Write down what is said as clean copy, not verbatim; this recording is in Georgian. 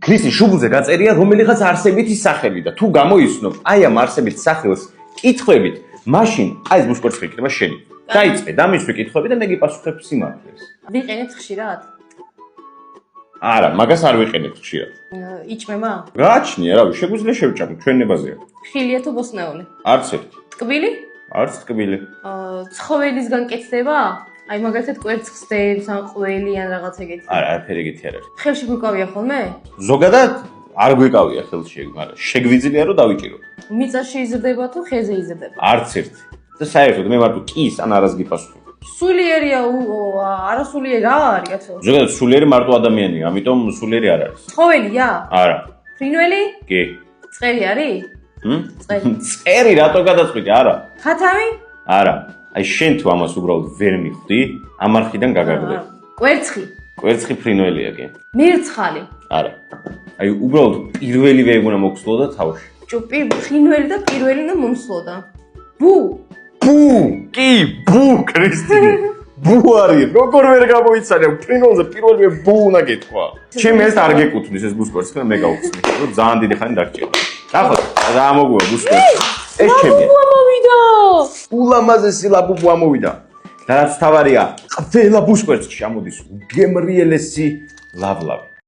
ქრისტის შუბლზე გაწერია რომელიღაც არსებითი სახელი და თუ გამოიცნობ აი ამ არსებითი სახელს კითხვებით, მაშინ აი ეს ბუშკორცი იქნება შენი. დაიწყე, დამისვი კითხვები და მე გიპასუხებ სიმართლეს. ვიყენებთ ხშირად? არა, მაგას არ ვიყენებთ ხშირად. იჭმება? გააჩნია, რავი, შეგვიძლია შევჭამო, ჩვენებაზეა. ხილია თუ ბოსნეული? არც ერთი. ტკბილი? არც ტკბილი. ცხოველისგან კეთდება? აი მაგალითად კვერცხს დებს, ან ყველი ან რაღაც ეგეთი. არა, არაფერი ეგეთი არ არის. ხელში გვიკავია ხოლმე? ზოგადად არ გვიკავია ხელში, მაგრამ შეგვიძლია რომ დავიჭიროთ. მიწაში იზრდება თუ ხეზე იზრდება? არც ერთი. და საერთოდ მე მარტო კის ან არას გიპასუხებ. სულიერია, არასულიერი რა არის კაცო? ზოგადად სულიერი მარტო ადამიანია, ამიტომ სულიერი არ არის. ცხოველია? არა. ფრინველი? კი. წყერი არის? წყერი. წერი რატო გადაწყვიტე? არა. ხათამი? არა. აი შენ თუ ამას უბრალოდ ვერ მიხვდი, ამ არხიდან გაგაგდებ. კვერცხი? კვერცხი ფრინველია კი. მირცხალი? არა. აი უბრალოდ პირველივე ეგონა მოგსვლოდა თავში. ფრინველი და პირველი და მომსვლოდა. ბუ? ბუ! კი, ბუ, კრისტინე. ბუ არის, როგორ ვერ გამოიცანე, ფრინველზე პირველივე ბუ უნდა გეთქვა. ჩემ ეს არ გეკუთვნის ეს ბუშკორცი და მე გავხსნი, რომ ძალიან დიდი ხანი დაგჭირდა. ნახოთ, რა ამოგუა ბუშკორცი. ეს ჩემია. ამოვიდა. ულამაზესი ლაბუბუ ამოვიდა. და რაც თავარია, ყველა ბუშკორცში ამოდის უგემრიელესი ლავლავი.